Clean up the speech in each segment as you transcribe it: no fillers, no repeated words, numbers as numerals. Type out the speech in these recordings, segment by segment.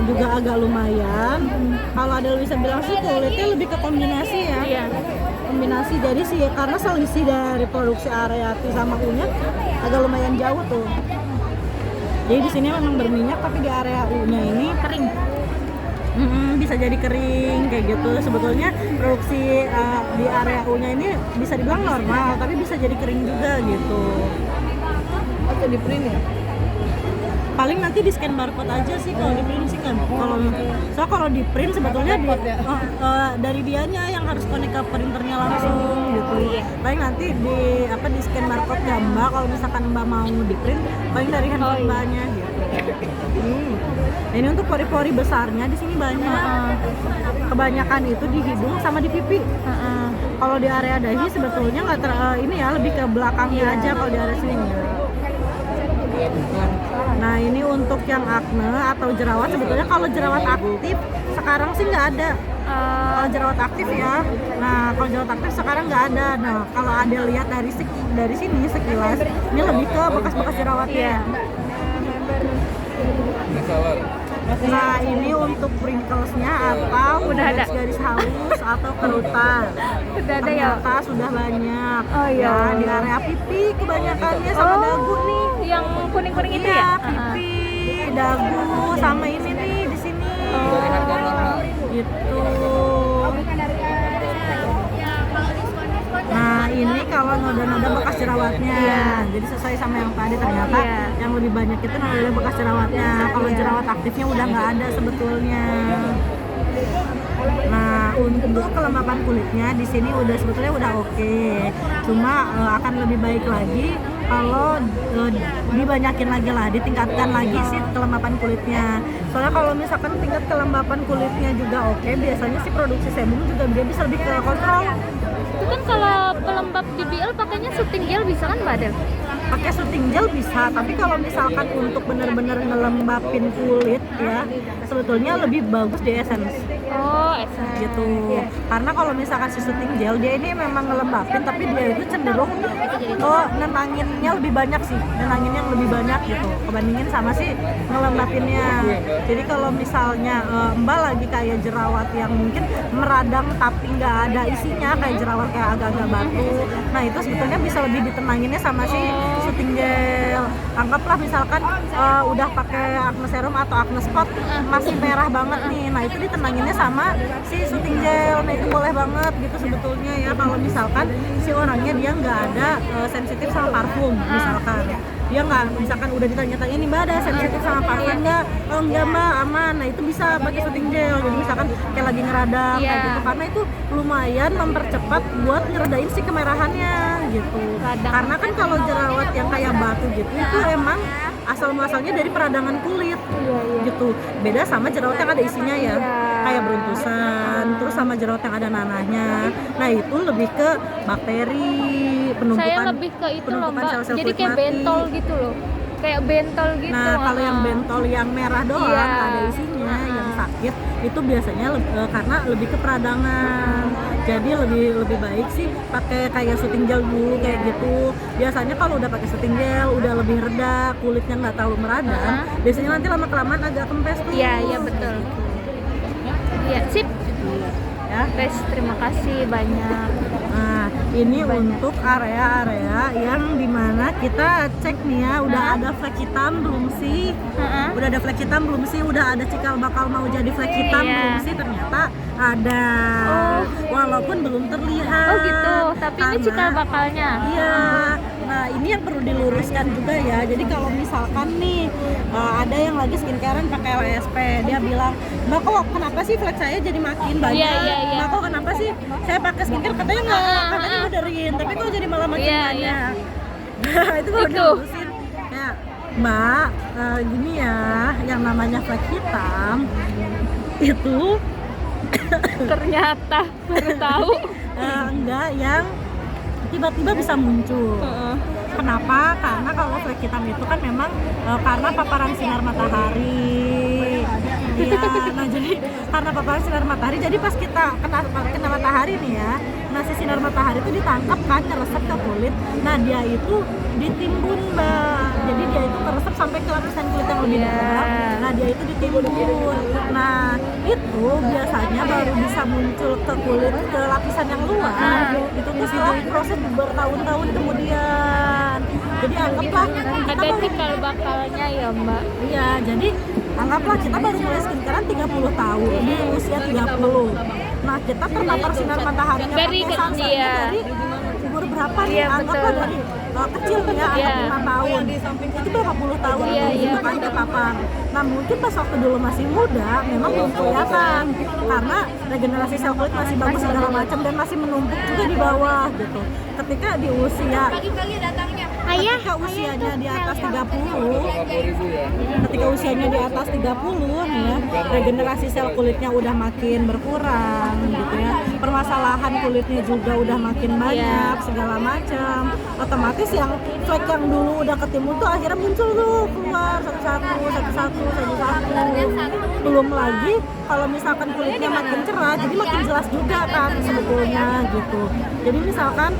juga agak lumayan. Kalau ada bisa bilang sih kulitnya lebih ke kombinasi ya. Iya. Kombinasi, jadi sih karena selisih dari produksi area T sama U-nya agak lumayan jauh tuh. Jadi di sini memang berminyak, tapi di area U-nya ini Kering. bisa jadi kering kayak gitu. Sebetulnya produksi di area U-nya ini bisa dibilang normal, tapi bisa jadi kering juga gitu. Atau di print ya? Paling nanti di scan barcode aja sih kalau di print sih kan. Kalau di print sebetulnya dari dianya yang harus connect ke printernya langsung gitu. Paling nanti di scan barcode ya Mbak, kalau misalkan Mbak mau di print paling dari handphone Mbaknya gitu. Ini untuk pori-pori besarnya di sini banyak. Kebanyakan itu di hidung sama di pipi. Kalau di area dahi sebetulnya nggak ini ya, lebih ke belakangnya aja kalau di area sini. Nah ini untuk yang akne atau jerawat, sebetulnya kalau jerawat aktif sekarang sih nggak ada. Kalau jerawat aktif ya, nah kalau jerawat aktif sekarang nggak ada. Nah kalau ada lihat dari sini sekilas, ini lebih ke bekas-bekas jerawat ya. Nah ini untuk wrinklesnya atau Udah ada. garis halus atau kerutan. Udah ada ya? Ternyata sudah banyak. Oh iya. Nah, di area pipi kebanyakannya sama dagu nih. Yang kuning-kuning itu Iya, ya? pipi, dagu, sama ini nih di sini. Gitu. Nah, ini kalau noda-noda bekas jerawatnya. Jadi sesuai sama yang tadi, ternyata yang lebih banyak itu noda bekas jerawatnya. Kalau jerawat aktifnya udah nggak ada sebetulnya. Nah, untuk kelembapan kulitnya di sini udah sebetulnya udah oke. Cuma akan lebih baik lagi kalau dibanyakin lagi lah, ditingkatkan lagi sih kelembapan kulitnya. Soalnya kalau misalkan tingkat kelembapan kulitnya juga oke, biasanya sih produksi sebum juga dia bisa lebih ke kontrol. Itu kan kalau pelembab BBL pakainya shooting gel bisa kan Mbak Del? Pakai shooting gel bisa, tapi kalau misalkan untuk benar-benar ngelembapin kulit ya, sebetulnya lebih bagus di essence. Oh, essence. Gitu. Karena kalau misalkan si shooting gel dia ini memang ngelembapin, tapi dia itu cenderung nenanginnya lebih banyak sih, nenanginnya lebih banyak gitu kebandingin sama si ngelembapinnya. Jadi kalau misalnya Mbak lagi kayak jerawat yang mungkin meradang tapi nggak ada isinya, kayak jerawat kayak agak-agak batu, nah itu sebetulnya bisa lebih ditenanginnya sama si shooting gel. Anggaplah misalkan udah pakai acne serum atau acne spot masih merah banget nih, nah itu ditenanginnya sama si shooting gel. Nah itu boleh banget gitu sebetulnya ya, kalau misalkan si orangnya dia nggak ada sensitif sama parfum misalkan. Dia nggak, misalkan udah ditanya-tanya nih Mbak ada sensitif sama parfum nggak? Oh enggak Mbak, aman. Nah itu bisa pakai shooting gel. Jadi misalkan kayak lagi ngeradang kayak gitu, karena itu lumayan mempercepat buat ngeredain si kemerahannya gitu. Karena kan kalau jerawat yang kayak batu gitu itu emang asal muasalnya dari peradangan kulit gitu. Beda sama jerawat yang ada isinya ya, kayak beruntusan, terus sama jerawat yang ada nanahnya. Nah itu lebih ke bakteri, penumpukan. Saya lebih ke itu loh Mbak, sel-sel jadi kulit kayak mati. bentol gitu loh, kayak bentol gitu. Nah kalau yang bentol yang merah doang ada isinya, yang sakit itu biasanya karena lebih ke peradangan. Jadi lebih baik sih pakai kayak shooting gel dulu kayak gitu. Biasanya kalau udah pakai shooting gel udah lebih reda, kulitnya nggak terlalu meradang. Biasanya nanti lama kelamaan agak kempes tuh. Iya betul. Iya sip. Ya. Guys, terima kasih banyak. Nah, ini untuk area-area yang dimana kita cek nih ya, udah ada flek hitam belum sih? Udah ada flek hitam belum sih? Udah ada cikal bakal mau jadi flek hitam belum sih? Ternyata ada, walaupun belum terlihat. Oh gitu, tapi ini cikal bakalnya. Iya. Nah ini yang perlu diluruskan juga ya. Jadi kalau misalkan nih ada yang lagi skincarean pakai WSP, dia bilang, Mbak kok kenapa sih flek saya jadi makin banyak? Iya. Mbak kok kenapa sih saya pakai skincare katanya nggak, katanya mudarin, tapi kok jadi malah makin banyak? Nah itu baru dilurusin. Ya, Mbak, gini ya, yang namanya flek hitam itu Ternyata baru tahu. enggak yang tiba-tiba bisa muncul. Kenapa? Karena kalau flek hitam itu kan memang karena paparan sinar matahari. Iya, Nah jadi karena paparan sinar matahari, jadi pas kita kena matahari nih ya, nah si sinar matahari itu ditangkap kan, ngeresep ke kulit. Nah dia itu ditimbun mbak, jadi dia itu keresep sampai ke lapisan kulit yang lebih dalam. Nah dia itu ditimbun. Nah itu biasanya baru bisa muncul ke kulit, ke lapisan yang luar. Itu tuh setelah proses bertahun-tahun kemudian. Jadi anggaplah kita Ada baru, cikal bakalnya ya mbak. iya jadi anggaplah kita baru mulai skincarean 30 tahun di usia 30. Nah kita terpapar sinar mataharinya Dari pakai sunset iya. dari umur berapa nih? Iya, Anggaplah betul. dari kecil nih ya, Iya. anak 5 tahun itu berapa puluh tahun Iya, gitu iya. kan terpapar. Nah mungkin pas waktu dulu masih muda memang belum kelihatan karena regenerasi sel kulit masih bagus segala macam dan masih menumpuk juga di bawah gitu. Ketika di usia Ayah, ketika usianya di atas 30, ketika usianya di atas 30 nih ya, regenerasi sel kulitnya udah makin berkurang gitu ya, permasalahan kulitnya juga udah makin banyak segala macam, otomatis yang flek yang dulu udah ketimbun tuh akhirnya muncul tuh keluar satu-satu. Belum lagi kalau misalkan kulitnya makin cerah jadi makin jelas juga kan sebetulnya gitu. Jadi misalkan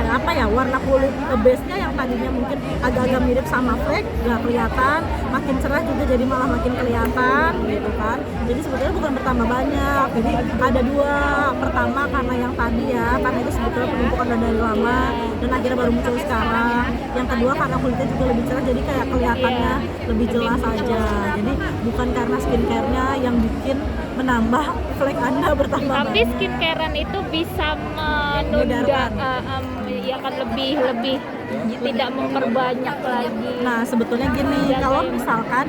apa ya, warna kulit base-nya yang tadinya mungkin agak-agak mirip sama flek nggak kelihatan, makin cerah juga jadi malah makin kelihatan gitu kan. Jadi sebetulnya bukan bertambah banyak, jadi ada dua. Pertama karena yang tadi ya, karena itu sebetulnya penumpukan udah dari lama dan akhirnya baru muncul sekarang. Yang kedua karena kulitnya juga lebih cerah jadi kayak kelihatannya lebih jelas aja. Jadi bukan karena skincare-nya yang bikin menambah flek Anda bertambah tapi banyak. skincarean itu bisa menunda ya kan lebih tidak memperbanyak lagi. Nah sebetulnya gini, kalau misalkan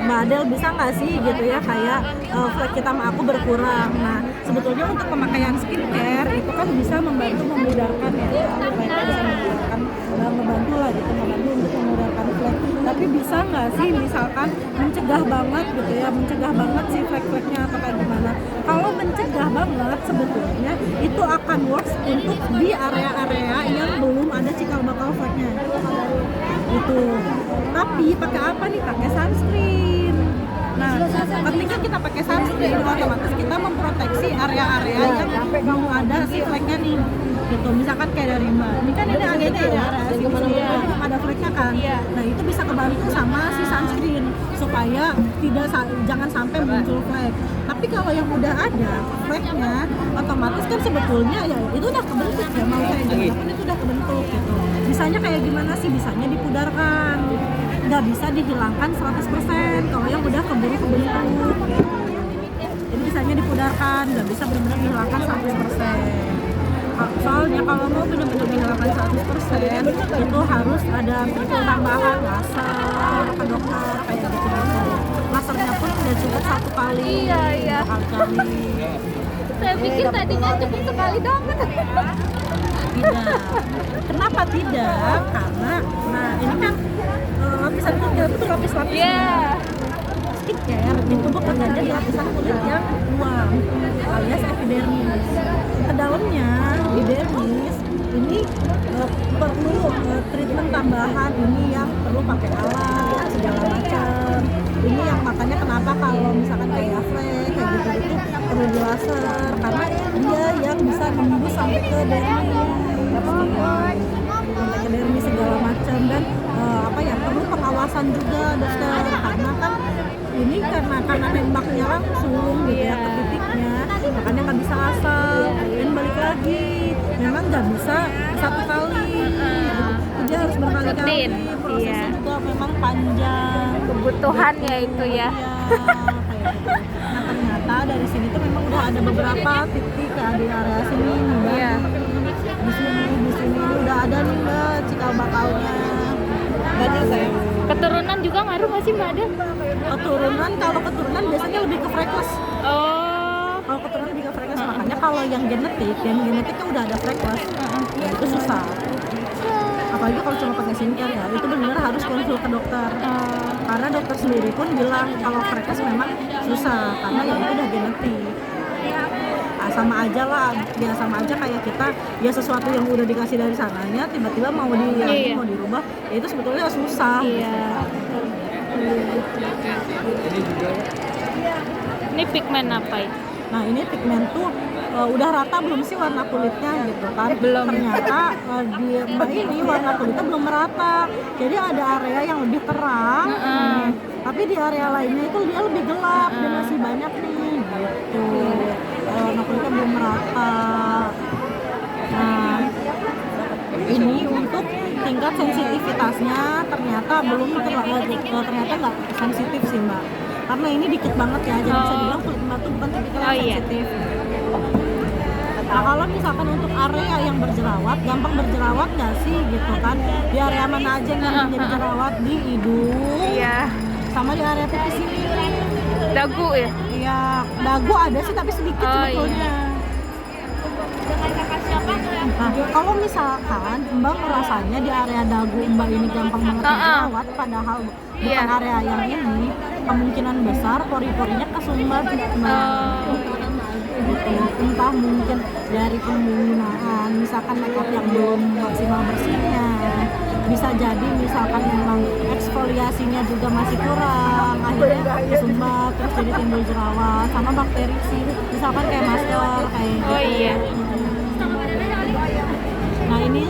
Mbak Adel bisa nggak sih gitu ya kayak flek kita sama aku berkurang. Nah sebetulnya untuk pemakaian skincare itu kan bisa membantu memudarkan ya, bisa memudarkan, membantu lah gitu, membantu untuk memudarkan flek. Tapi bisa nggak sih misalkan mencegah banget gitu ya, mencegah banget si flek-fleknya atau kayak gimana? Kalau mencegah banget sebetulnya itu akan works untuk di area-area yang belum ada cikal bakal fleknya gitu. Tapi pakai apa nih? Pakai sunscreen. Nah, ketika kita pakai sunscreen otomatis kita memproteksi area-area yang belum ada si fleknya nih gitu. Misalkan kayak dari Mbak, ini kan ini agaknya ya area sini belum ada fleknya kan. Nah itu bisa kebantu sama si sunscreen supaya jangan sampai muncul flek. Tapi kalau yang udah ada fleknya, otomatis kan sebetulnya ya itu udah kebentuk ya, mau kayak gimana pun itu udah kebentuk gitu. Bisanya kayak gimana sih? Bisanya dipudarkan, nggak bisa dihilangkan 100% kalau yang udah keburu kebentuk gitu. Jadi bisanya dipudarkan, nggak bisa benar-benar dihilangkan 100%. Soalnya kalau mau benar-benar dihilangkan 100% itu harus ada treatment tambahan, laser ke dokter kayak gitu. Lasernya pun udah cukup 1 kali, Iya. berkali-kali. Saya pikir tadinya cukup sekali doang. Tidak. Kenapa tidak? Karena nah ini kan lapisan kulit itu lapis-lapis. Skincare itu bekerjanya di lapisan kulit yang luar alias epidermis. Ke dalamnya di dermis ini perlu treatment tambahan, ini yang perlu pakai alat segala macam. Ini yang makanya kenapa kalau misalkan kayak flek kayak gitu perlu di laser karena dia yang bisa nembus sampai ke dermis. Sampai ke dermis segala macam dan perlu pengawasan juga dokter karena kan ini karena nembaknya langsung gitu ya ke titiknya, makanya nggak bisa asal dan balik lagi memang nggak bisa 1 kali gitu. Dia harus berkali-kali, prosesnya juga memang panjang, Kebutuhannya itu ya. kayak gitu. Nah ternyata dari sini tuh memang udah ada beberapa titik di area sini Mbak. Di sini udah ada nih Mbak cikal bakalnya. Banyak saya. Keturunan juga ngaruh nggak sih mbak Ada? Kalau keturunan biasanya lebih ke freckles. Oh, Kalau keturunan lebih ke freckles, makanya kalau yang genetiknya udah ada freckles, ya itu susah. Apalagi kalau cuma pakai skincare ya, itu benar harus konsul ke dokter. Karena dokter sendiri pun bilang kalau freckles memang susah karena ya itu udah genetik. Sama aja lah, ya sama aja kayak kita ya sesuatu yang udah dikasih dari sananya tiba-tiba mau mau dirubah, ya itu sebetulnya susah. iya. Ini pigmen apa ya? Nah ini pigmen tuh udah rata belum sih warna kulitnya gitu kan? Belum. Ternyata di Mbak ini warna kulitnya belum merata. Jadi ada area yang lebih terang, tapi di area lainnya itu dia lebih gelap dan masih banyak nih gitu. Warna kulitnya belum merata. Nah ini untuk tingkat sensitivitasnya ternyata belum ternyata nggak sensitif sih Mbak. Karena ini dikit banget ya, jadi bisa dibilang kulit Mbak tuh bukan tipikal yang iya. sensitif. Nah kalau misalkan untuk area yang berjerawat, gampang berjerawat nggak sih gitu kan? Di area mana aja yang menjadi jerawat? Di hidung, Iya. sama di area pipis ini. Dagu ya? Iya, dagu ada sih tapi sedikit sebetulnya. Nah, kalau misalkan Mbak merasanya di area dagu Mbak ini gampang banget berjerawat, padahal bukan area yang ini, kemungkinan besar pori-porinya kesumbat. Gitu. Entah mungkin dari penggunaan misalkan makeup yang belum maksimal bersihnya, bisa jadi misalkan memang eksfoliasinya juga masih kurang, akhirnya kesumbat terus jadi timbul jerawat, sama bakteri sih, misalkan kayak masker kayak gitu. Iya. Nah ini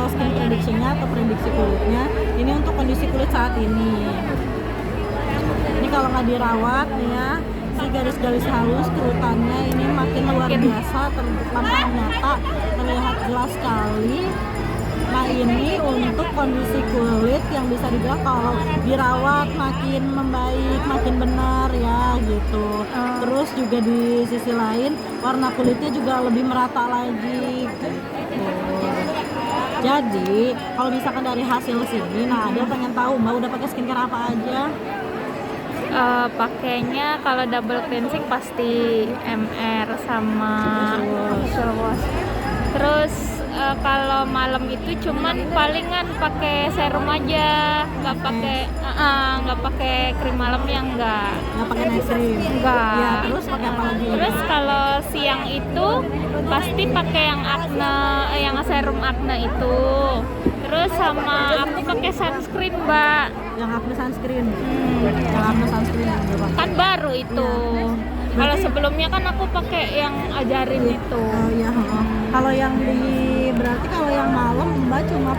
skin prediction-nya atau prediksi kulitnya, ini untuk kondisi kulit saat ini. Ini kalau nggak dirawat nih ya, si garis-garis halus kerutannya ini makin luar biasa, tampak nyata, terlihat jelas sekali. Nah ini untuk kondisi kulit yang bisa dibilang kalau dirawat makin membaik, makin benar ya gitu. Terus juga di sisi lain warna kulitnya juga lebih merata lagi gitu. Jadi kalau misalkan dari hasil sini, nah ada pengen tahu Mbak udah pakai skincare apa aja? Pakainya kalau double cleansing pasti MR sama facial wash. Terus kalau malam itu cuman palingan pakai serum aja, nggak pakai krim malam yang enggak. Nggak pakai night cream? Enggak. Ya, terus pakai apa lagi? Terus kalau siang itu pasti pakai yang acne, yang serum acne itu. Terus sama aku pakai sunscreen, Mbak. Yang acne sunscreen. Yang acne sunscreen juga. Kan baru itu. Kalau sebelumnya kan aku pakai yang ajarin itu. Iya, kalau yang di berarti kalau yang malam Mbak cuma